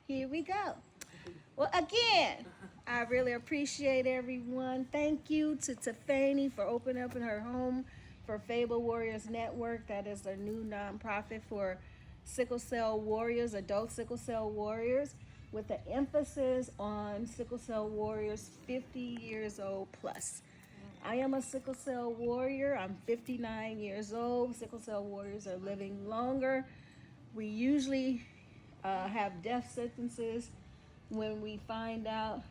Here we go. Well, again, I really appreciate everyone. Thank you to Tiffany for opening up in her home for Fable Warriors Network. That is a new nonprofit for sickle cell warriors, adult sickle cell warriors, with the emphasis on sickle cell warriors 50 years old plus. I am a sickle cell warrior. I'm 59 years old. Sickle cell warriors are living longer. We usually have death sentences when we find out,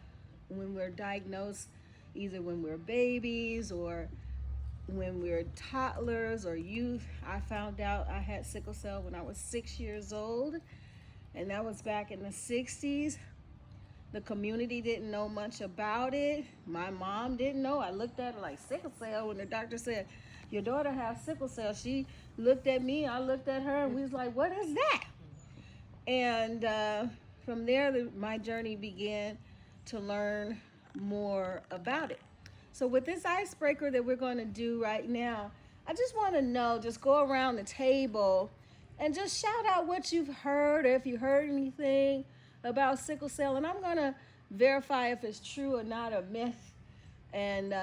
when we're diagnosed, either when we're babies or when we're toddlers or youth. I found out I had sickle cell when I was 6 years old, and that was back in the 60s. The community didn't know much about it. My mom didn't know. I looked at her like, sickle cell. When the doctor said, your daughter has sickle cell, she looked at me, I looked at her, and we was like, what is that? And from there, my journey began to learn more about it. So with this icebreaker that we're going to do right now, I just want to know, just go around the table and just shout out what you've heard, or if you heard anything about sickle cell. And I'm going to verify if it's true or not, a myth, and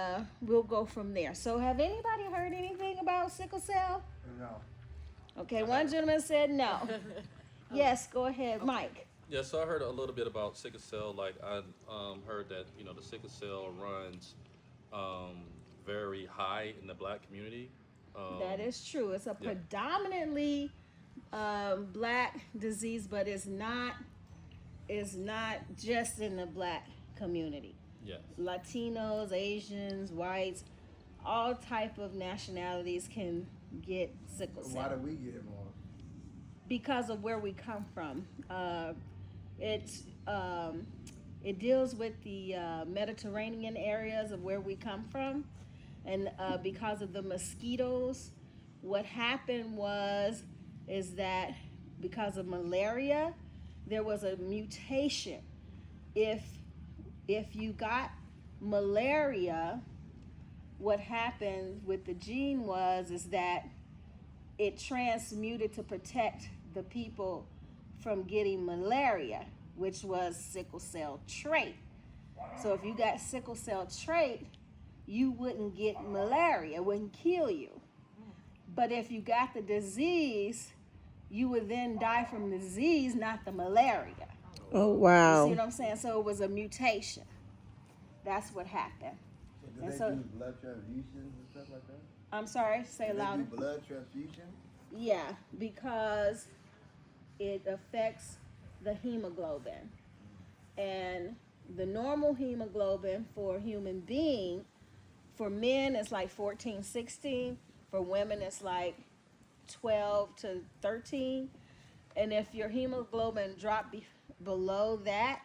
we'll go from there. So have anybody heard anything about sickle cell? No. Okay, one gentleman said no. Yes, go ahead, Mike. Yeah, so I heard a little bit about sickle cell. Like I heard that the sickle cell runs um, very high in the black community. That Um, is true. It's a yeah, predominantly black disease, but it's not just in the black community. yes, Latinos, Asians, whites, all type of nationalities can get sickle Why do cell we get it more? because of where we come from. It's it deals with the Mediterranean areas of where we come from, and because of the mosquitoes, what happened was is that because of malaria, there was a mutation. If if you got malaria, what happened with the gene was is that it transmuted to protect the people from getting malaria, which was sickle cell trait. So if you got sickle cell trait, you wouldn't get malaria, it wouldn't kill you. But if you got the disease, you would then die from the disease, not the malaria. Oh, You see wow. what I'm saying? So it was a mutation. That's what happened. So do And they so, do blood transfusions and stuff like that? I'm sorry, say Do they louder. do blood transfusions? Yeah, because it affects the hemoglobin. And the normal hemoglobin for a human being, for men, it's like 14, 16. For women, it's like 12 to 13. And if your hemoglobin drop below that,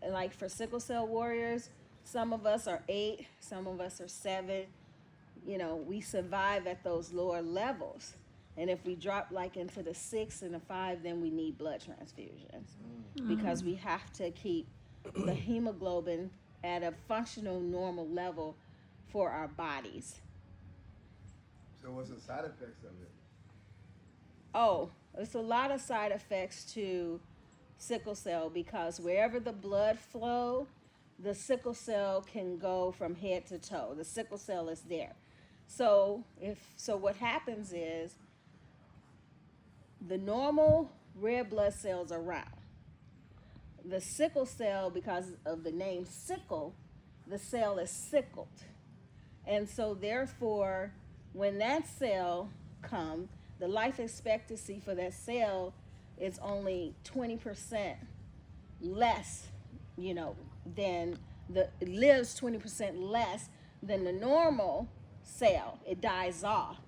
like for sickle cell warriors, some of us are 8, some of us are 7. We survive at those lower levels. And if we drop like into the 6 and the 5, then we need blood transfusions because we have to keep the hemoglobin at a functional normal level for our bodies. So what's the side effects of it? Oh, it's a lot of side effects to sickle cell because wherever the blood flow, the sickle cell can go from head to toe. The sickle cell is there. So what happens is the normal red blood cells are round. The sickle cell, because of the name sickle, the cell is sickled. And so therefore, when that cell comes, the life expectancy for that cell is only 20% less, than it lives 20% less than the normal cell. It dies off.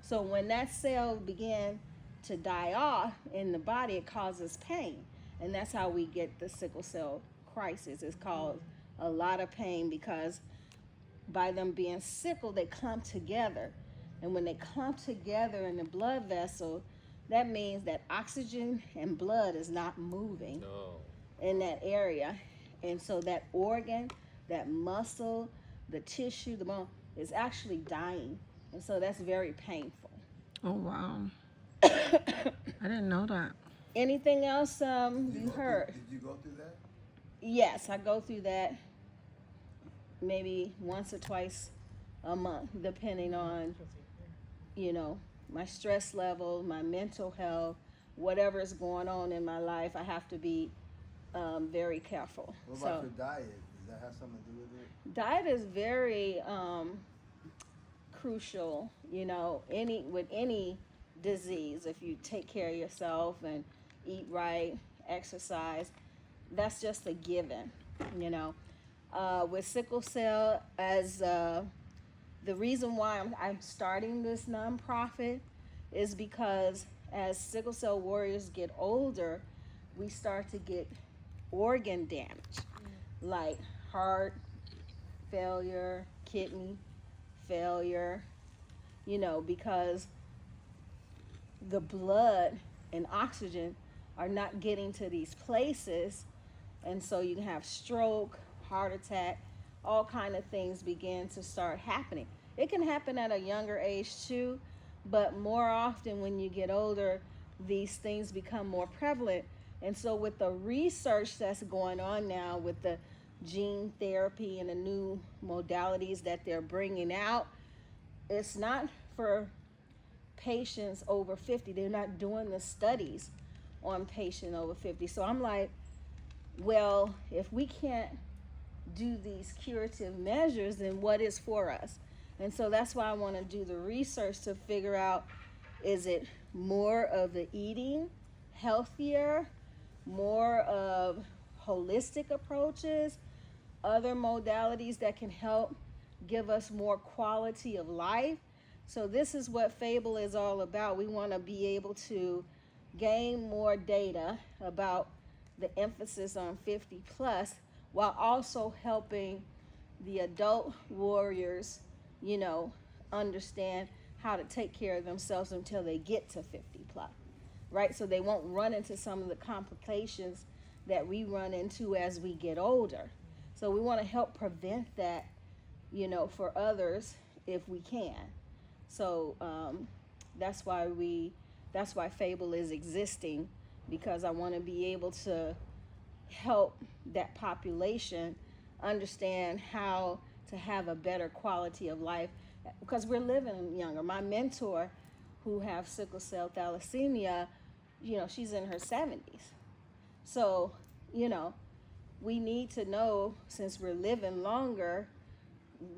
So when that cell begins to die off in the body, it causes pain. And that's how we get the sickle cell crisis. It's called a lot of pain because by them being sickle, they clump together. And when they clump together in the blood vessel, that means that oxygen and blood is not moving no, in that area. And so that organ, that muscle, the tissue, the bone is actually dying. And so that's very painful. Oh, wow. I didn't know that. Anything else you heard? Did you go through that? Yes, I go through that maybe once or twice a month, depending on, you know, my stress level, my mental health, whatever is going on in my life. I have to be very careful. What So about your diet? Does that have something to do with it? diet is very crucial. You know, any with any disease, if you take care of yourself and eat right, exercise, that's just a given. You know, with sickle cell, as the reason why I'm starting this nonprofit is because as sickle cell warriors get older, we start to get organ damage, like heart failure, kidney failure, you know, because the blood and oxygen are not getting to these places, and so you can have stroke, heart attack, all kind of things begin to start happening. It can happen at a younger age too, but more often when you get older, these things become more prevalent. And so with the research that's going on now with the gene therapy and the new modalities that they're bringing out, it's not for patients over 50. They're not doing the studies on patient over 50. So I'm like, well, if we can't do these curative measures, then what is for us? And so that's why I want to do the research to figure out, is it more of the eating healthier, more of holistic approaches, other modalities that can help give us more quality of life. So this is what Fable is all about. We want to be able to gain more data about the emphasis on 50 plus, while also helping the adult warriors, you know, understand how to take care of themselves until they get to 50 plus, right? So they won't run into some of the complications that we run into as we get older. So we want to help prevent that, you know, for others if we can. So that's why Fable is existing, because I want to be able to help that population understand how to have a better quality of life, because we're living younger. My mentor, who have sickle cell thalassemia, you know, she's in her 70s. So, you know, we need to know, since we're living longer,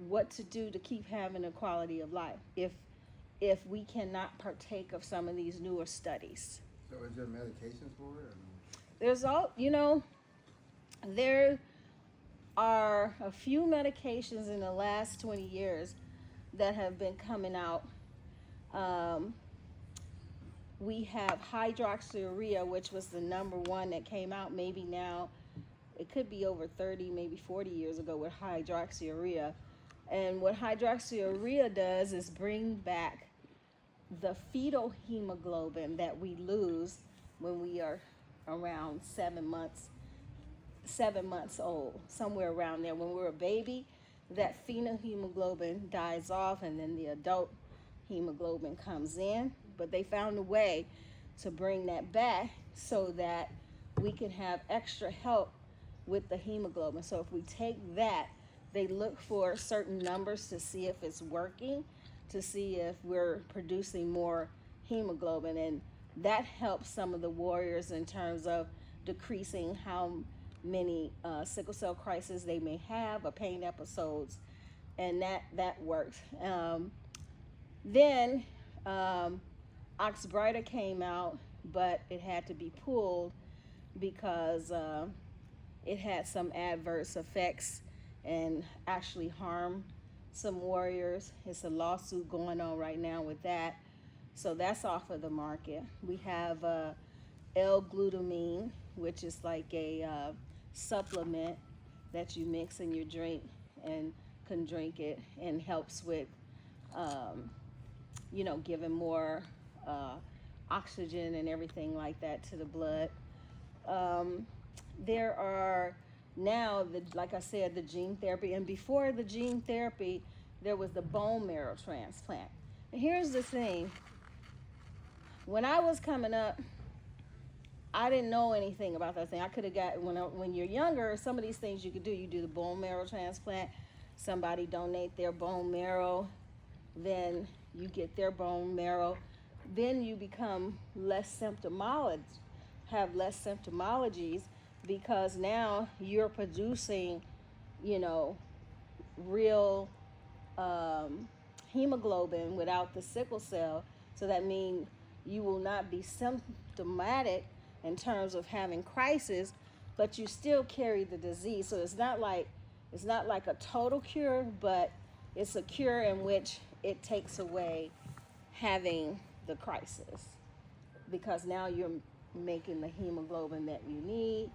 what to do to keep having a quality of life if we cannot partake of some of these newer studies. So is there medications for it? There's all, you know, there are a few medications in the last 20 years that have been coming out. We have hydroxyurea, which was the number one that came out. Maybe now it could be over 30, maybe 40 years ago with hydroxyurea. And what hydroxyurea does is bring back the fetal hemoglobin that we lose when we are around 7 months old, somewhere around there. When we're a baby, that fetal hemoglobin dies off, and then the adult hemoglobin comes in. But they found a way to bring that back so that we can have extra help with the hemoglobin. So if we take that, they look for certain numbers to see if it's working, to see if we're producing more hemoglobin, and that helps some of the warriors in terms of decreasing how many sickle cell crises they may have, or pain episodes, and that works. Then Oxbryta came out, but it had to be pulled because it had some adverse effects and actually harmed some warriors. It's a lawsuit going on right now with that. So that's off of the market. We have L-glutamine, which is like a supplement that you mix in your drink and can drink it, and helps with, you know, giving more oxygen and everything like that to the blood. There are now, like I said, the gene therapy, and before the gene therapy, there was the bone marrow transplant. And here's the thing: when I was coming up, I didn't know anything about that thing. I could have got when you're younger. Some of these things you could do. You do the bone marrow transplant. Somebody donate their bone marrow, then you get their bone marrow. Then you become less symptomology, have less symptomologies because now you're producing, you know, real hemoglobin without the sickle cell. So that means you will not be symptomatic in terms of having crisis, but you still carry the disease. So it's not like a total cure, but it's a cure in which it takes away having the crisis because now you're making the hemoglobin that you need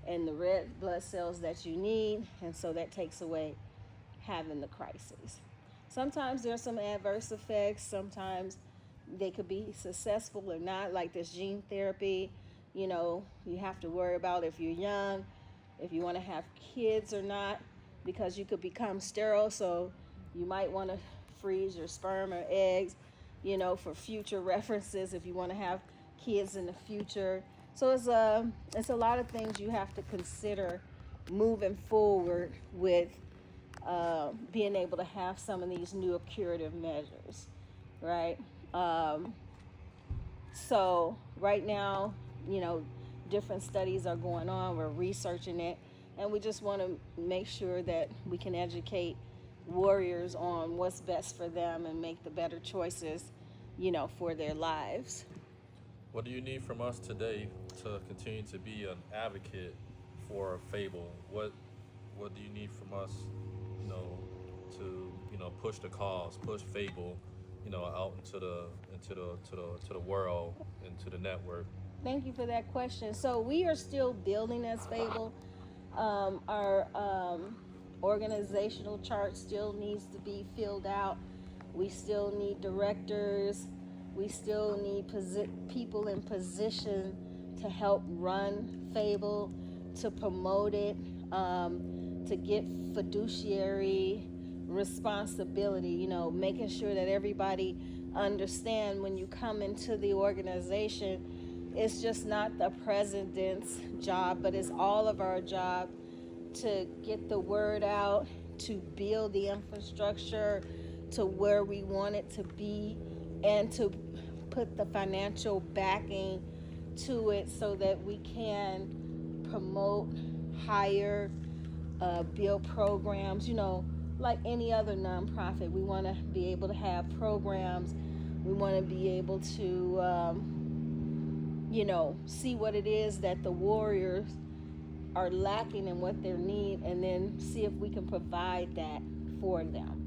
and the red blood cells that you need, and so that takes away having the crisis. Sometimes there's some adverse effects. Sometimes they could be successful or not, like this gene therapy. You have to worry about if you're young, if you want to have kids or not, because you could become sterile. So you might want to freeze your sperm or eggs, for future references if you want to have kids in the future. So it's a lot of things you have to consider moving forward with being able to have some of these new curative measures, right? So right now, different studies are going on. We're researching it, and we just want to make sure that we can educate warriors on what's best for them and make the better choices, for their lives. What do you need from us today to continue to be an advocate for Fable? What do you need from us, you know, to push the cause, push Fable, out into the world, into the network? Thank you for that question. So we are still building as Fable. Our organizational chart still needs to be filled out. We still need directors. We still need people in position to help run Fable, to promote it, to get fiduciary responsibility, making sure that everybody understand when you come into the organization, it's just not the president's job, but it's all of our job to get the word out, to build the infrastructure to where we want it to be, and to put the financial backing to it so that we can promote, hire, build programs, like any other nonprofit. We want to be able to have programs. We want to be able to, see what it is that the warriors are lacking and what their need, and then see if we can provide that for them.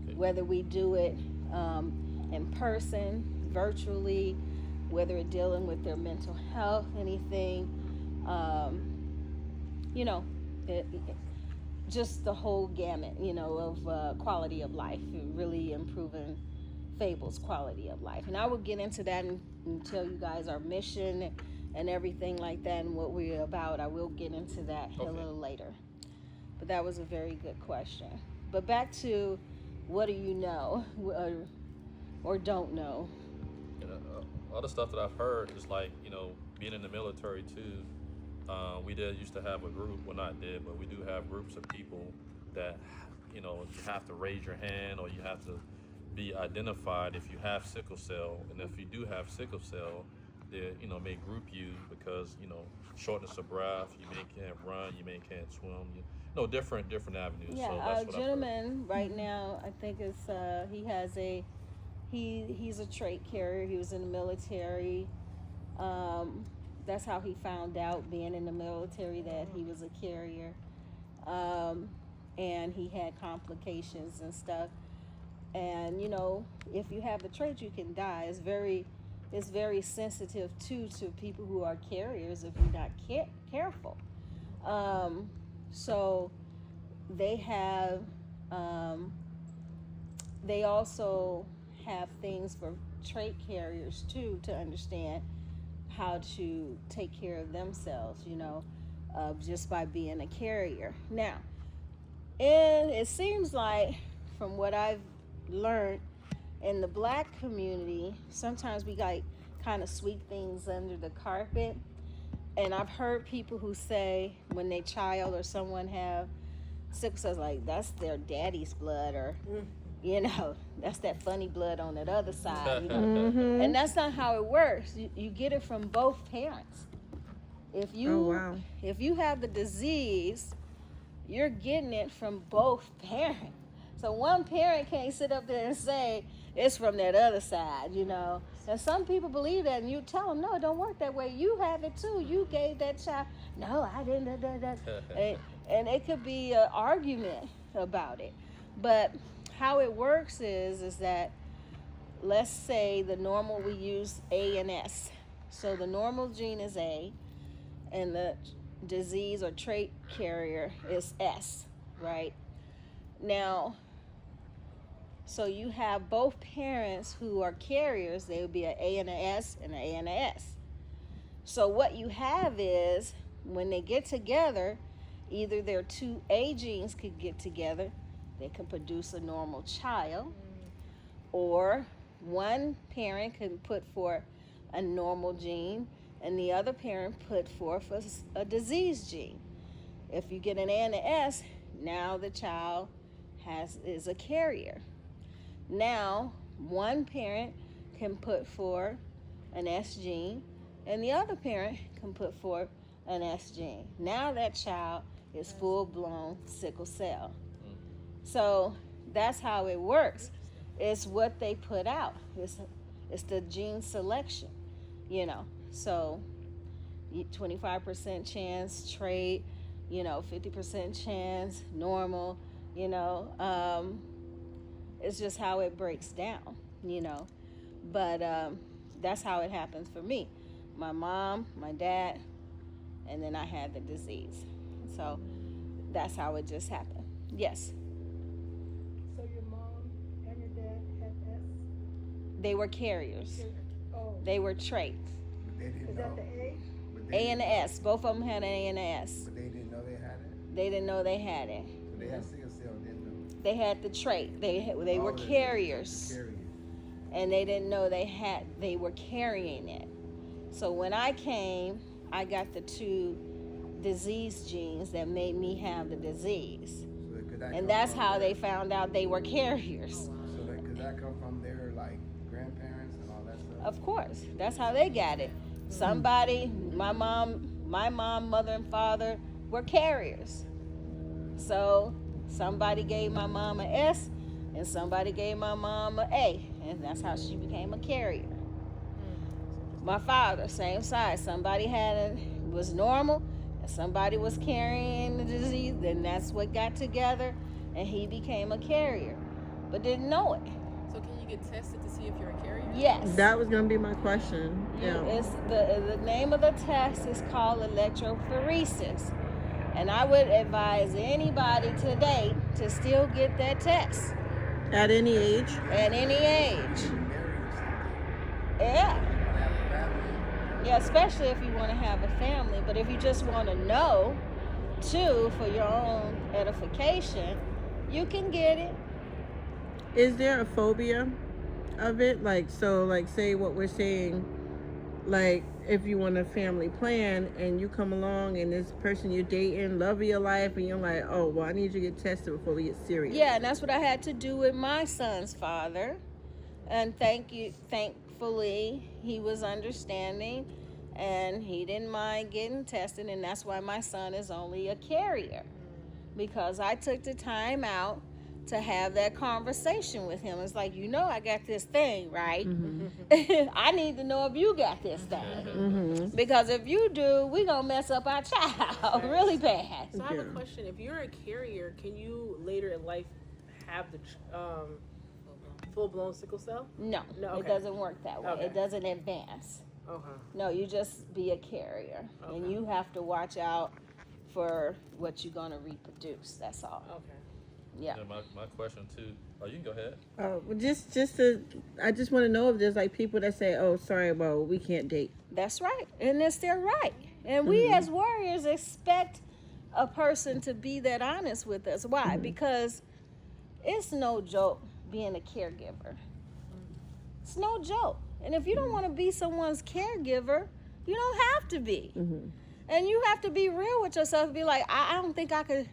Okay. Whether we do it in person, virtually, whether it's dealing with their mental health, anything, you know, it, just the whole gamut, of quality of life, really improving Fable's quality of life. And I will get into that and tell you guys our mission and everything like that and what we're about. I will get into that a little later. But that was a very good question. But back to what do you know or don't know? Other stuff that I've heard is like, being in the military too. We did used to have a group, well, not did, but we do have groups of people that, you have to raise your hand or you have to be identified if you have sickle cell. And if you do have sickle cell, they, may group you because, shortness of breath, you may can't run, you may can't swim, different avenues. Yeah, So that's a what gentleman right now, I think it's he's a trait carrier. He was in the military. That's how he found out, being in the military, that he was a carrier. And he had complications and stuff. And if you have the trait, you can die. It's very sensitive too to people who are carriers if you're not careful. So they have they also have things for trait carriers too, to understand how to take care of themselves, just by being a carrier. Now, and it seems like, from what I've learned, in the black community, sometimes we kind of sweep things under the carpet, And I've heard people who say when their child or someone have sickle cell, like that's their daddy's blood, or that's that funny blood on that other side. And that's not how it works. You get it from both parents. If you have the disease, you're getting it from both parents. So one parent can't sit up there and say it's from that other side, And some people believe that, and you tell them, no, it don't work that way. You have it too. You gave that child. No, I didn't. And it could be an argument about it. But how it works is that, let's say the normal, we use A and S. So the normal gene is A, and the disease or trait carrier is S, right? Now, so you have both parents who are carriers. They would be an A and an S and an A and an S. So what you have is, when they get together, either their two A genes could get together, they can produce a normal child, or one parent can put forth a normal gene and the other parent put forth a disease gene. If you get an A and an S, now the child is a carrier. Now, one parent can put forth an S gene, and the other parent can put forth an S gene. Now that child is full-blown sickle cell. So that's how it works. It's what they put out. It's the gene selection, So 25% chance trait, 50% chance normal, It's just how it breaks down, But that's how it happens for me. My mom, my dad, and then I had the disease. So that's how it just happened. Yes. So your mom and your dad had S? They were carriers. Oh. They were traits. But they didn't Is know. that the A? A and the S. Both of them had an A and an S. But they didn't know they had it. They didn't know they had it. So they had sickle cell, didn't know. They had the trait. They were Oh, carriers. Carriers. And they didn't know they were carrying it. So when I came, I got the two disease genes that made me have the disease. So could that And come that's from how their- they found out they were carriers. So could that come from their grandparents and all that stuff? Of course. That's how they got it. Somebody, my mom, mother, and father were carriers. So somebody gave my mom an S and somebody gave my mom an A. And that's how she became a carrier. My father, same size. Somebody was normal and somebody was carrying the disease. Then that's what got together and he became a carrier. But didn't know it. So can you get tested to see if you're a carrier? Yes. That was gonna be my question. Yeah. It's the name of the test is called electrophoresis. And I would advise anybody today to still get that test At any age. at any age. Married or something. Yeah. Have a family. Yeah, especially if you want to have a family. But if you just want to know, too, for your own edification, you can get it. Is there a phobia of it? Say what we're saying, if you want a family plan and you come along and this person you're dating, love of your life, and you're like, oh, well, I need you to get tested before we get serious. Yeah, and that's what I had to do with my son's father. And thankfully, he was understanding and he didn't mind getting tested. And that's why my son is only a carrier, because I took the time out to have that conversation with him. It's like, I got this thing, right? I need to know if you got this thing. Because if you do, we're going to mess up our child really bad. So I have a question. If you're a carrier, can you later in life have the full-blown sickle cell? No, No, it okay. doesn't work that way. Okay. It doesn't advance. Okay. No, you just be a carrier. And you have to watch out for what you're going to reproduce. That's all. Okay. Yeah. Yeah, my question too. Oh, you can go ahead. I just want to know if there's people that say, oh, sorry, well, we can't date. That's right. And it's their right. And we as warriors expect a person to be that honest with us. Why? Because it's no joke being a caregiver. It's no joke. And if you don't want to be someone's caregiver, you don't have to be. And you have to be real with yourself and be like, I don't think I could,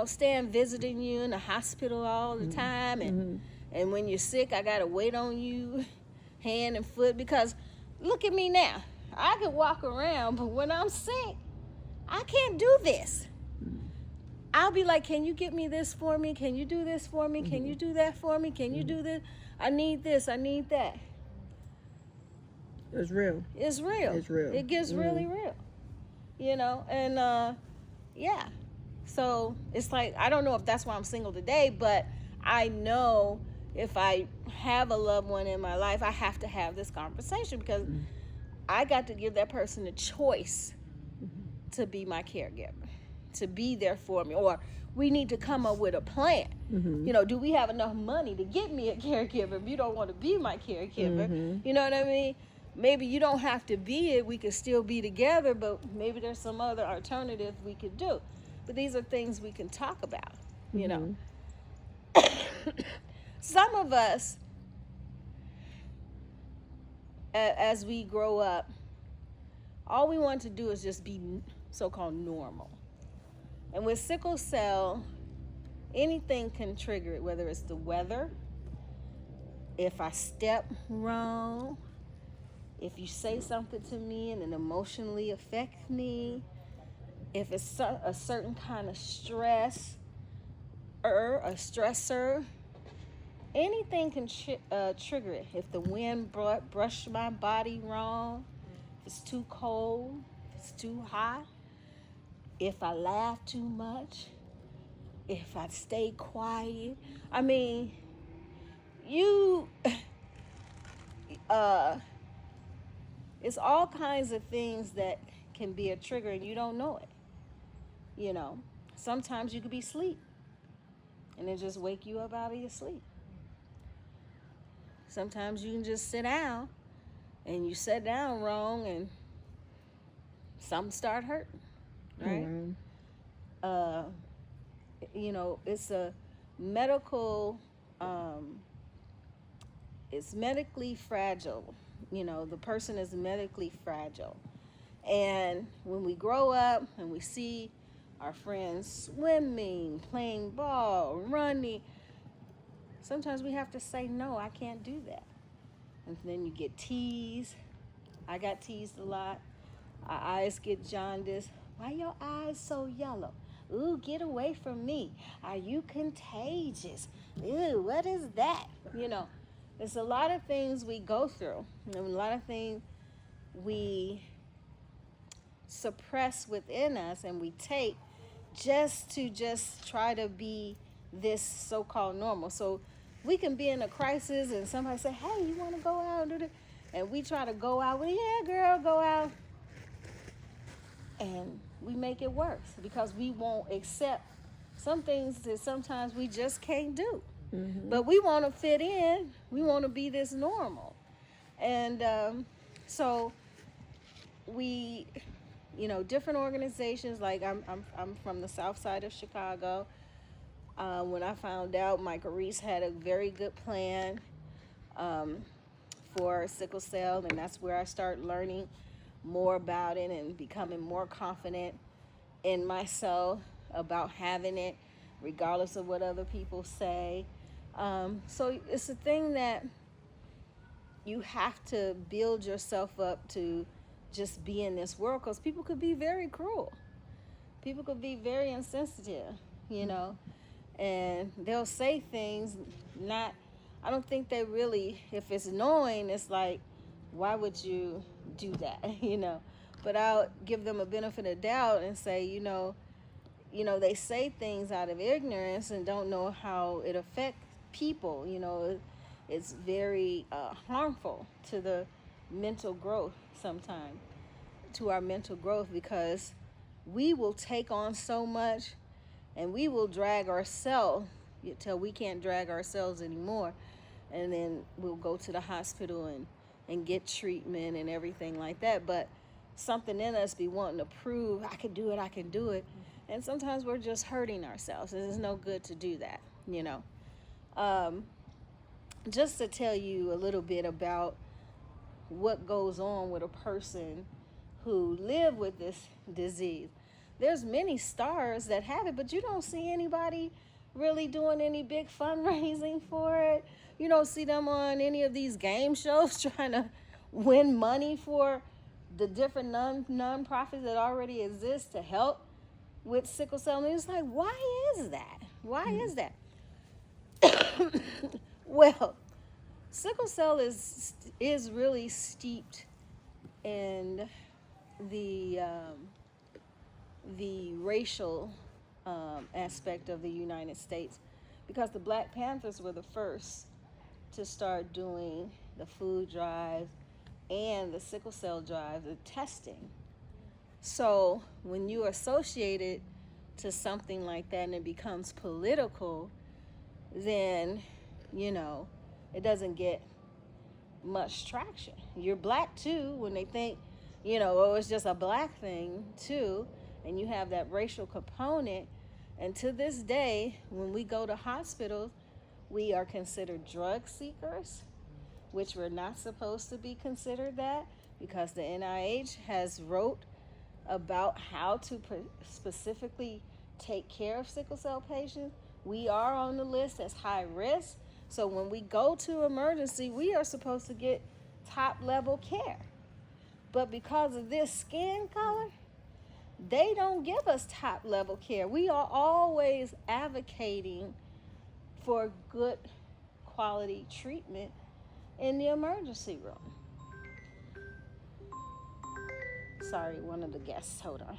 stand visiting you in the hospital all the time. And when you're sick, I got to wait on you hand and foot. Because look at me now. I can walk around, but when I'm sick, I can't do this. I'll be like, can you get me this for me? Can you do this for me? Can you do that for me? Can you do this? I need this. I need that. It's real. It's real. It's real. It gets really real. And yeah. So it's like, I don't know if that's why I'm single today, but I know if I have a loved one in my life, I have to have this conversation because I got to give that person a choice to be my caregiver, to be there for me, or we need to come up with a plan. Do we have enough money to get me a caregiver if you don't want to be my caregiver? You know what I mean? Maybe you don't have to be it. We could still be together, but maybe there's some other alternative we could do. But these are things we can talk about, Some of us, as we grow up, all we want to do is just be so-called normal. And with sickle cell, anything can trigger it, whether it's the weather, if I step wrong, if you say something to me and it emotionally affects me, if it's a certain kind of stress or a stressor, anything can trigger it. If the wind brushed my body wrong, if it's too cold, if it's too hot, if I laugh too much, if I stay quiet. I mean, it's all kinds of things that can be a trigger and you don't know it. Sometimes you could be asleep and it just wake you up out of your sleep. Sometimes you can just sit down and you sit down wrong and something start hurting, right? It's a medical, it's medically fragile. The person is medically fragile. And when we grow up and we see our friends swimming, playing ball, running, sometimes we have to say, no, I can't do that. And then you get teased. I got teased a lot. Our eyes get jaundiced. Why your eyes so yellow? Ooh, get away from me. Are you contagious? Ooh, what is that? There's a lot of things we go through. And a lot of things we suppress within us and we take just to try to be this so-called normal. So we can be in a crisis and somebody say, hey, you want to go out and do this? And we try to go out. Well, yeah, girl, go out. And we make it worse because we won't accept some things that sometimes we just can't do. But we want to fit in. We want to be this normal. And so we, different organizations, like I'm from the south side of Chicago. When I found out Michael Reese had a very good plan for sickle cell, and that's where I started learning more about it and becoming more confident in myself about having it, regardless of what other people say. So it's a thing that you have to build yourself up to just be in this world, because people could be very cruel. People could be very insensitive, and they'll say things I don't think they really, if it's knowing, it's like, why would you do that, But I'll give them a benefit of doubt and say, they say things out of ignorance and don't know how it affects people. It's very harmful to the mental growth sometimes, to our mental growth, because we will take on so much and we will drag ourselves till we can't drag ourselves anymore. And then we'll go to the hospital and get treatment and everything like that. But something in us be wanting to prove, I can do it. And sometimes we're just hurting ourselves, and it's no good to do that, Just to tell you a little bit about what goes on with a person who live with this disease. There's many stars that have it, but you don't see anybody really doing any big fundraising for it. You don't see them on any of these game shows trying to win money for the different non-profits that already exist to help with sickle cell. And it's like, why is that? Why is that? Well, sickle cell is really steeped in the racial aspect of the United States, because the Black Panthers were the first to start doing the food drive and the sickle cell drive, the testing. So when you associate it to something like that and it becomes political, then, you know, it doesn't get much traction. You're black too when they think, you know, oh, it's just a black thing too, and you have that racial component. And to this day, when we go to hospitals, we are considered drug seekers, which we're not supposed to be considered that, because the NIH has wrote about how to specifically take care of sickle cell patients. We are on the list as high risk. So when we go to emergency, we are supposed to get top level care. But because of this skin color, they don't give us top level care. We are always advocating for good quality treatment in the emergency room. Sorry, one of the guests, hold on.